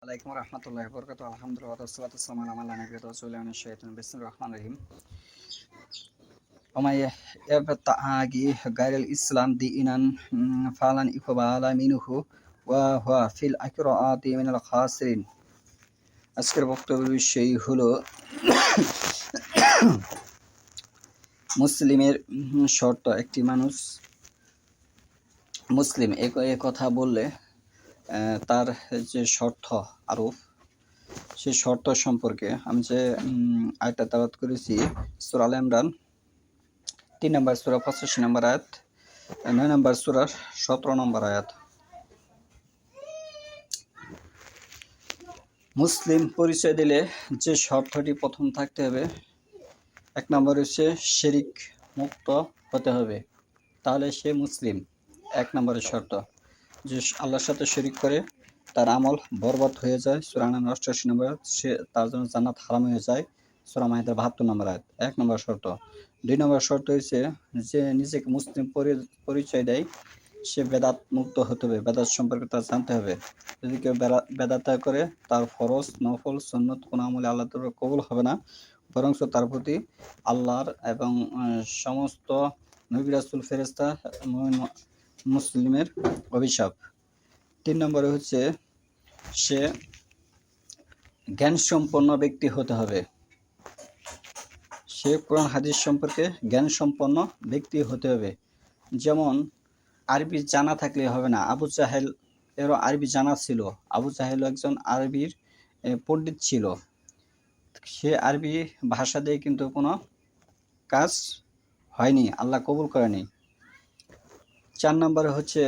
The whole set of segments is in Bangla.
আলাইকুম রহমতুল্লাহ বরকাত আলহামদুলিল্লাহ ওয়াসসালাতু ওয়াসসালামু আলা মান লা নাবিয়্যা বা'দাহু মিনাশ শাইতানির বিসমিল্লাহির রহমানির রহিম ওয়া ইয়াবতাগি গায়রাল ইসলাম দীনান ফালান ইকবালা মিনহু ওয়া হুয়া ফিল আখিরাতি মিনাল খাসিরিন। আজকের বক্তব্যের বিষয় হলো মুসলিমের শর্ত। একটি মানুষ মুসলিম এ কথা বললে তার যে শর্ত আরোপ, সেই শর্ত সম্পর্কে আমি যে আয়াতটা তেলাওয়াত করেছি সূরা আলে ইমরান 3 নম্বর সূরা 85 নম্বর আয়াত, 9 নম্বর সূরা 17 নম্বর আয়াত। মুসলিম পরিচয় দিলে যে শর্তটি প্রথম থাকতে হবে, 1 নম্বর হচ্ছে শিরিক মুক্ত হতে হবে, তাহলে সে মুসলিম। 1 নম্বরের শর্ত, যে আল্লাহর সাথে শিরিক করে তার আমল বরবাদ হয়ে যায়, সূরা আন-নাম 88 নম্বর আয়াত, সে তার জন্য জান্নাত হারাম হয়ে যায়, সূরা মাইদার 72 নম্বর আয়াত। 1 নম্বর শর্ত। 2 নম্বর শর্ত হচ্ছে যে নিজেকে মুসলিম পরিচয় দেয়, সে বেদাত মুক্ত হতে হবে, বেদাত সম্পর্কে তার জানতে হবে। যদি কেউ বেদাত করে, তার ফরজ নফল সুন্নত কোনো আমলে আল্লাহ তাআলা কবুল হবে না, বরং তার প্রতি আল্লাহর এবং সমস্ত নবী রাসূল ফেরেশতা মুসলিমের অভিশাপ। 3 নম্বরে হচ্ছে সে জ্ঞান সম্পন্ন ব্যক্তি হতে হবে, সে কোরআন হাদিস সম্পর্কে জ্ঞান সম্পন্ন ব্যক্তি হতে হবে। যেমন আরবি জানা থাকলে হবে না, আবু জাহেল এরও আরবি জানা ছিল, আবু জাহেল একজন আরবির পণ্ডিত ছিল, সে আরবি ভাষা দিয়ে কিন্তু কোনো কাজ হয়নি, আল্লাহ কবুল করেনি। 4 নম্বরে হচ্ছে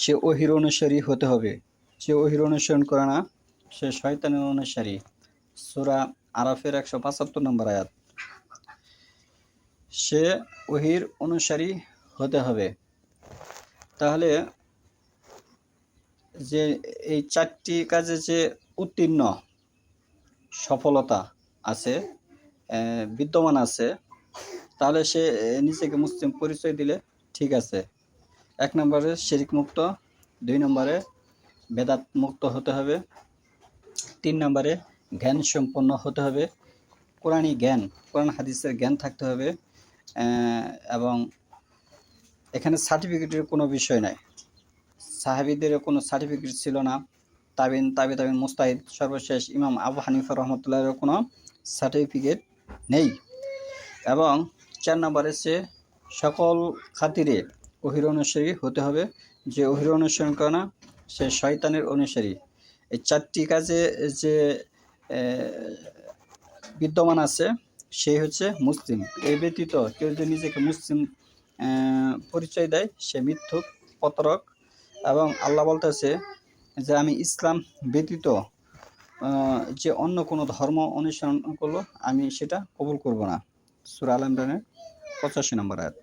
সে ওহীর অনুসারী হতে হবে, সে ওহীর অনুসরণ করে না, সে শয়তানের অনুসারী, সূরা আরাফের 175 নম্বর আয়াত। সে ওহীর অনুসারী হতে হবে। তাহলে যে এই 4টি কাজে যে উত্তীর্ণ সফলতা আছে, বিদ্যমান আছে, তাহলে সে নিজেকে মুসলিম পরিচয় দিলে ঠিক আছে। 1 নম্বরে শিরিক মুক্ত, 2 নম্বরে বেদাত মুক্ত হতে হবে, 3 নম্বরে জ্ঞান সম্পন্ন হতে হবে, কোরআনী জ্ঞান, কোরআন হাদিসের জ্ঞান থাকতে হবে। এবং এখানে সার্টিফিকেটের কোনো বিষয় নাই, সাহাবীদের কোনো সার্টিফিকেট ছিল না, তাবিন মুজতাহিদ সর্বশেষ ইমাম আবু হানিফা রহমতুল্লাহের কোনো সার্টিফিকেট নেই। এবং 4 নম্বরে সে সকল খাতিরে ওহীর অনুসারী হতে হবে, যে ওহীর অনুসরণ করে না সে শয়তানের অনুসারী। এই 4টি কাজে যে বিদ্যমান আছে সেই হচ্ছে মুসলিম। এই ব্যতীত কেউ যদি নিজেকে মুসলিম পরিচয় দেয়, সে মিথ্যুক, প্রতারক। এবং আল্লাহ বলতেছে যে আমি ইসলাম ব্যতীত যে অন্য কোনো ধর্ম অনুসরণ করলো, আমি সেটা কবুল করব না, সূরা আলে ইমরানের 85 নম্বর আয়াত।